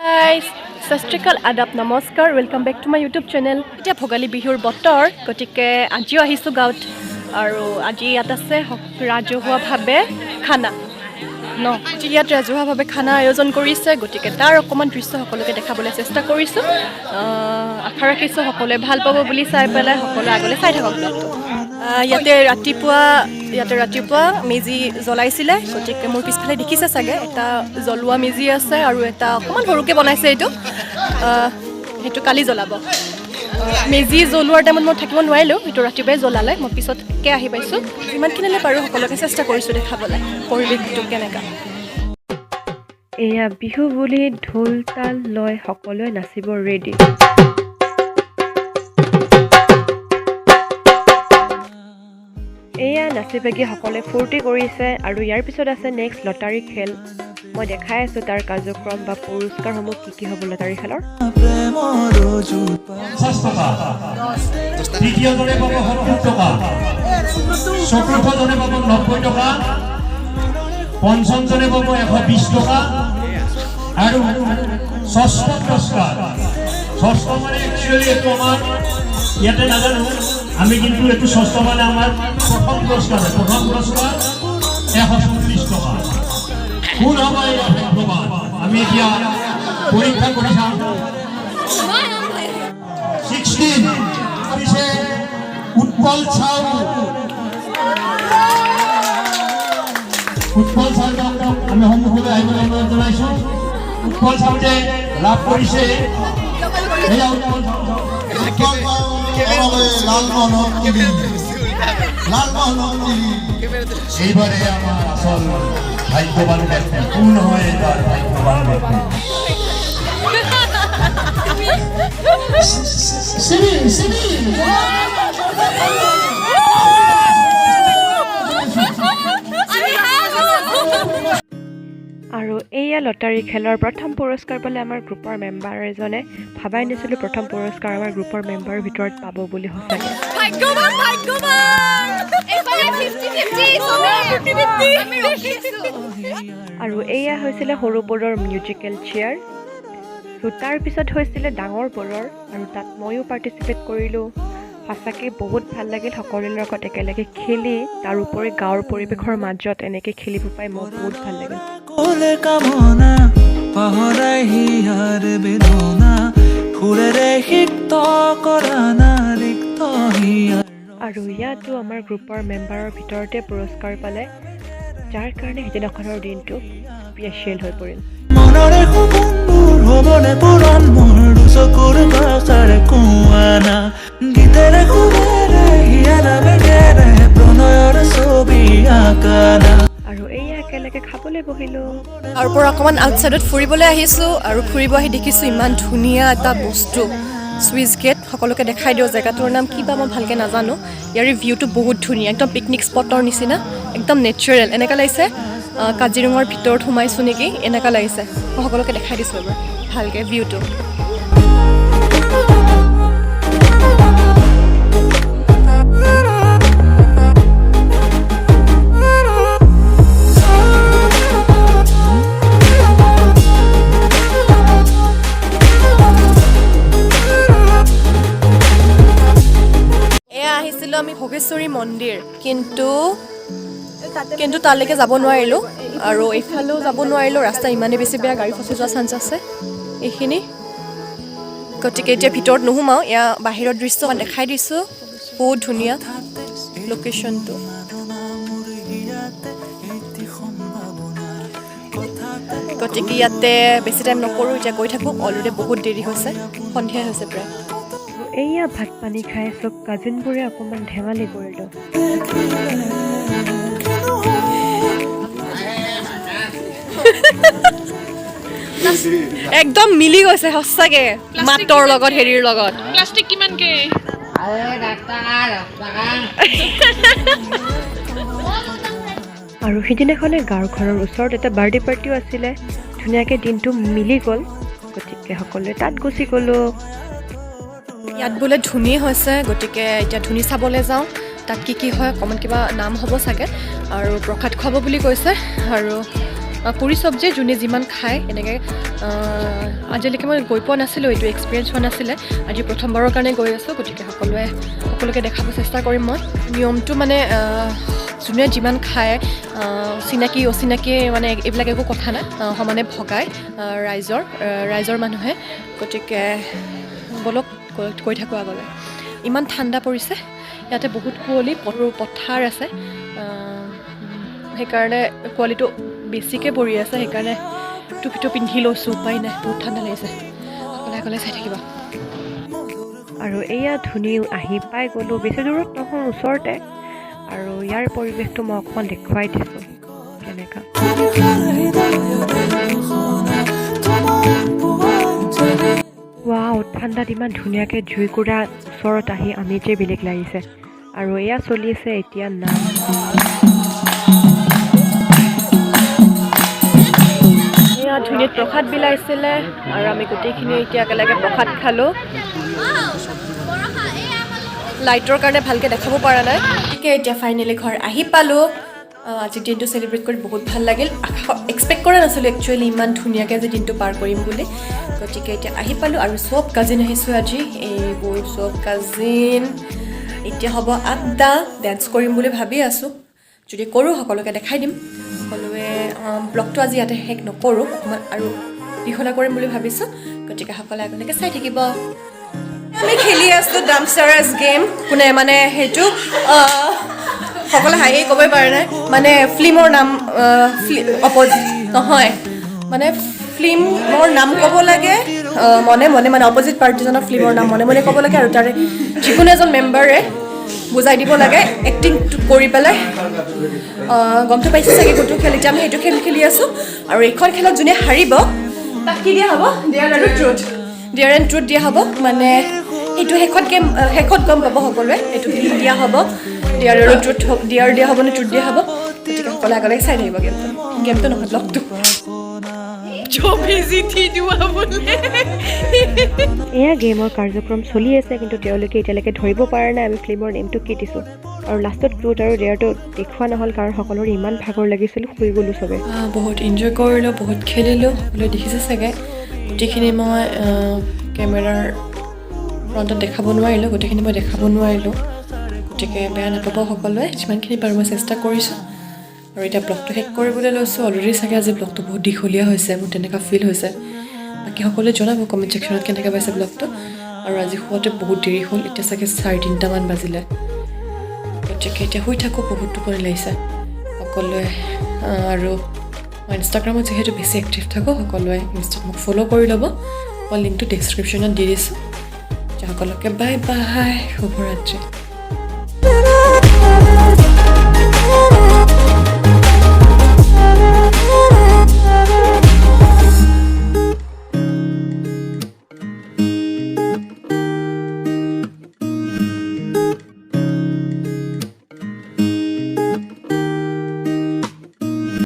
Guys, Sastrikal Adab Namaskar, welcome back to my YouTube channel. It's Bhogali Bihur botor, gotike ajiu ahisu gaut aru aji yat ase rajohua bhabe khana. No, yat rajohua bhabe khana ayojon korise, gotike tar okoman drishyo hokoloke dekhabole chesta korisu. Akhara rakhisu hokole bhal pabo boli sai pelai hokole agole sai thakok blogto. Yate ratipua মেজি জ্বলাইছিলে গতিকে মোৰ পিছফালে দেখিছে চাগে এটা জ্বলোৱা মেজি আছে আৰু এটা অকমান সৰুকে বনাইছে এইটো কালি জ্বলাব মেজি জ্বলোৱাৰ টাইমত মই থাকিব নোৱাৰিলো এইটো ৰাতিপুৱাই জ্বলালে মই পিছতকে আহি পাইছো ইমানখিনিলে পাৰো সকলোকে চেষ্টা কৰিছো দেখাবলৈ পৰিৱেশটো কেনেকা এয়া বিহু বুলি ঢোল তাল লৈ সকলোৱে নাচিব ৰেডি এয়া নাচিবাগি সকলে ফূৰ্তি কৰিছে আৰু ইয়াৰ পিছত আছে নেক্সট লটাৰী খেল মই দেখাই আছো তাৰ কাৰ্যক্ৰম বা পুৰস্কাৰসমূহ কি হ'ব লটাৰী খেলৰ তৃতীয় জনে পাব 70 টকা চতুৰ্থ জনে পাব 90 টকা পঞ্চম জনে পাব 120 টকা আৰু ষষ্ঠ পুৰস্কাৰ ষষ্ঠ মানে একচুয়ালি এটো আমাৰ ইয়াতে নাজানো আমি কিন্তু এটো ষষ্ঠ মানে আমাৰ প্ৰথম পুৰস্কাৰ 140 টকা কোন হ'ব এই ভগৱান আমি এতিয়া পৰীক্ষা কৰি চাম 16 পিছে উৎপল চাও আমি সন্মুখলৈ আহিবলৈ অনুৰোধ জনাইছো উৎপল চাওতে লাভ কৰিছে এয়া উৎপল এইবাৰে আমাৰ আসল ভাগ্যবান ব্যক্তি পূৰ্ণ হয়ে তাৰ ভাগ্যবান ব্যক্তি আৰু এয়া লটাৰী খেলৰ প্ৰথম পুৰস্কাৰ পালে আমাৰ গ্ৰুপৰ মেম্বাৰ এজনে ভাবাই নিছিলো প্ৰথম পুৰস্কাৰ আমাৰ গ্ৰুপৰ মেম্বাৰৰ ভিতৰত পাব বুলি সঁচাকে ভাগ্যৱান এবাৰে 50-50 আৰু এয়া হৈছিল সৰু বৰৰ মিউজিকেল চেয়াৰ তাৰ পিছত হৈছিল ডাঙৰ বৰৰ আৰু তাত ময়ো পাৰ্টিসিপেট কৰিলো সঁচাকে বহুত ভাল লাগিল সকলোৰে লগত একেলগে খেলি তাৰ উপৰি গাঁৱৰ পৰিৱেশৰ মাজত এনেকে খেলিব পাই মই বহুত ভাল লাগিল কোলে কামনা পাহৰাই হিয়াৰ বেদনা ফুলেৰে হিক্ত কৰা নাৰিক্ত হিয়াৰ আৰু ইয়াতো আমাৰ গ্ৰুপৰ মেম্বাৰৰ ভিতৰতে পুৰস্কাৰ পালে যাৰ কাৰণে সেইদিনাখনৰ দিনটো স্পেচিয়েল হৈ পৰিল মনৰে সপোনবোৰ হ'বনে পুৰণ মোৰ চকুৰ বাছাৰে কুৱানা গীতেৰে খুবেৰে হিয়াৰা বেগেৰে প্ৰণয়ৰ ছবি আঁকানা আৰু এই একেলগে খাবলৈ বহিলো আৰু পৰা অকমান আউটসাইডত ফুৰিবলৈ আহিছো আৰু ফুৰিব আহি দেখিছো ইমান ধুনীয়া এটা বস্তু সুইচ গেট সকলোকে দেখাই দিও জেগাটোৰ নাম কি বা মই ভালকে নাজানো ইয়াৰ ভিউটো বহুত ধুনীয়া একদম পিকনিক স্পটৰ নিচিনা একদম নেচাৰেল এনেকা লাগিছে কাজিৰঙাৰ ভিতৰত সোমাইছো নেকি এনেকা লাগিছে সকলোকে দেখাই দিছো এবাৰ ভালকে ভিউটো আমি ভোগেশ্বৰী মন্দিৰ কিন্তু তালৈকে যাব নোৱাৰিলো আৰু এইফালেও যাব নোৱাৰিলো ৰাস্তা ইমানে বেছি বেয়া গাড়ী ফচি যোৱা চান্স আছে এইখিনি গতিকে এতিয়া ভিতৰত নোসোমাও এয়া বাহিৰৰ দৃশ্য দেখাই দিছো বহুত ধুনীয়া লোকেশ্যনটো গতিকে ইয়াতে বেছি টাইম নকৰোঁ এতিয়া গৈ থাকোঁ অলৰেডি বহুত দেৰি হৈছে সন্ধিয়া হৈছে প্ৰায় এয়া ভাত পানী খাই চব কাজিনবোৰে অকণমান ধেমালি কৰিলো একদম মিলি গৈছে সঁচাকে মাতৰ লগত হেৰিৰ লগত প্লাষ্টিক কিমানকে আৰু সিদিনাখনে গাঁৱৰ ওচৰত এটা বাৰ্থডে পাৰ্টিও আছিলে ধুনীয়াকৈ দিনটো মিলি গ'ল গতিকে সকলোৱে তাত গুচি গ'লো ইয়াত বোলে ধুনী হৈছে গতিকে এতিয়া ধুনী চাবলৈ যাওঁ তাত কি হয় অকণমান কিবা নাম হ'ব চাগে আৰু প্ৰসাদ খুৱাব বুলি কৈছে আৰু পুৰি চব্জি যোনে যিমান খায় এনেকৈ আজিলৈকে মই গৈ পোৱা নাছিলোঁ, এইটো এক্সপিৰিয়েঞ্চ হোৱা নাছিলে, আজি প্ৰথমবাৰৰ কাৰণে গৈ আছোঁ, গতিকে সকলোকে দেখাব চেষ্টা কৰিম মই। নিয়মটো মানে যোনে যিমান খায়, চিনাকি অচিনাকি মানে এইবিলাক একো কথা নাই, সমানে ভগায় ৰাইজৰ মানুহে, গতিকে বলক কৈ থাকোঁ আগলৈ। ইমান ঠাণ্ডা পৰিছে, ইয়াতে বহুত কুঁৱলী, পথাৰ আছে, সেইকাৰণে কুঁৱলীটো বেছিকৈ পৰি আছে, সেইকাৰণে টুপিটো পিন্ধি লৈছোঁ, উপায় নাই, বহুত ঠাণ্ডা লাগিছে। সকলোৱে চাই থাকিব। আৰু এয়া ধুনীয়া আহি পাই গ'লোঁ, বেছি দূৰত নহয়, ওচৰতে। আৰু ইয়াৰ পৰিৱেশটো মই অকণমান দেখুৱাই দিছোঁ কেনেকুৱা। ৱাও, ঠাণ্ডাত ইমান ধুনীয়াকৈ জুইকুৰা ওচৰত আহি আমেজেই বেলেগ লাগিছে। আৰু এয়া চলি আছে এতিয়া নাম। এয়া ধুনীয়া প্ৰসাদ বিলাইছিলে আৰু আমি গোটেইখিনি এতিয়া একেলগে প্ৰসাদ খালোঁ। লাইটৰ কাৰণে ভালকৈ দেখাব পৰা নাই, গতিকে এতিয়া ফাইনেলি ঘৰ আহি পালোঁ। আজি দিনটো চেলিব্ৰেট কৰি বহুত ভাল লাগিল। এক্সপেক্ট কৰা নাছিলোঁ একচুৱেলি ইমান ধুনীয়াকৈ আজি দিনটো পাৰ কৰিম বুলি, গতিকে এতিয়া আহি পালোঁ। আৰু চব কাজিন আহিছোঁ আজি, এইবোৰ চব কাজিন। এতিয়া হ'ব আড্ডা, ডেন্স কৰিম বুলি ভাবি আছোঁ, যদি কৰোঁ সকলোকে দেখাই দিম। সকলোৱে ব্লগটো আজি ইয়াতে শেষ নকৰোঁ, অকণমান আৰু দীঘলীয়া কৰিম বুলি ভাবিছোঁ, গতিকে সকলোৱে আগলৈকে চাই থাকিব। আমি খেলি আছোঁ ডাম্পষ্টাৰাছ গেম, কোনে মানে সেইটো সকলোৱে হাঁহি ক'বই পৰা নাই, মানে ফিল্মৰ নাম অপজিট নহয়, মানে ফিল্মৰ নাম ক'ব লাগে মনে মনে, মানে অপজিট পাৰ্টিজনৰ ফিল্মৰ নাম মনে মনে ক'ব লাগে, আৰু তাৰে যিকোনো এজন মেম্বাৰে বুজাই দিব লাগে এক্টিং কৰি পেলাই। গমটো পাইছে চাগে কোনটো খেল, এতিয়া আমি সেইটো খেল খেলি আছোঁ। আৰু এইখন খেলত যোনে হাৰিব তাক কি দিয়া হ'ব, ডিয়াৰ এণ্ড ট্ৰুথ দিয়া হ'ব, মানে সেইটো শেষত গম পাব সকলোৱে, এইটো কি দিয়া হ'ব, ডিয়াৰ আৰু ট্ৰুথ, ডিয়াৰ দিয়া হ'ব নে ট্ৰুথ দিয়া হ'ব, গতিকে সকলোৱে আগলৈ চাই থাকিব গেমটো নহয় ব্লগটো। এয়া গেমৰ কাৰ্যক্ৰম চলি আছে, কিন্তু তেওঁলোকে এতিয়ালৈকে ধৰিব পৰা নাই আমি ফিল্মৰ নেমটো কি দিছোঁ। আৰু লাষ্টত ট্ৰুথ আৰু ডেয়াৰটো দেখুওৱা নহ'ল, কাৰণ সকলোৰে ইমান ভাগৰ লাগিছিল, শুই গ'লোঁ চবে। বহুত এনজয় কৰিলোঁ, বহুত খেলিলোঁ, সকলোৱে দেখিছে চাগে। গোটেইখিনি মই কেমেৰাৰ ফ্ৰণ্টত দেখাব নোৱাৰিলোঁ, গতিকে বেয়া নাপাব সকলোৱে, যিমানখিনি পাৰোঁ মই চেষ্টা কৰিছোঁ। আৰু এতিয়া ব্লগটো শেষ কৰিবলৈ লৈছোঁ। অলৰেডি চাগে আজি ব্লগটো বহুত দীঘলীয়া হৈছে, মোৰ তেনেকুৱা ফিল হৈছে। বাকী সকলোৱে জনাব কমেণ্ট ছেকশ্যনত কেনেকৈ পাইছে ব্লগটো। আৰু আজি শুৱাতে বহুত দেৰি হ'ল, এতিয়া চাগে 3:30 বাজিলে, গতিকে এতিয়া শুই থাকোঁ, বহুত টোপনি লাগিছে সকলোৱে। আৰু মই ইনষ্টাগ্ৰামত যিহেতু বেছি এক্টিভ থাকোঁ, সকলোৱে ইনষ্টাত মোক ফ'ল' কৰি ল'ব, মই লিংকটো ডেছক্ৰিপশ্যনত দি দিছোঁ। এতিয়া সকলোকে বাই বাই, শুভৰাত্ৰি।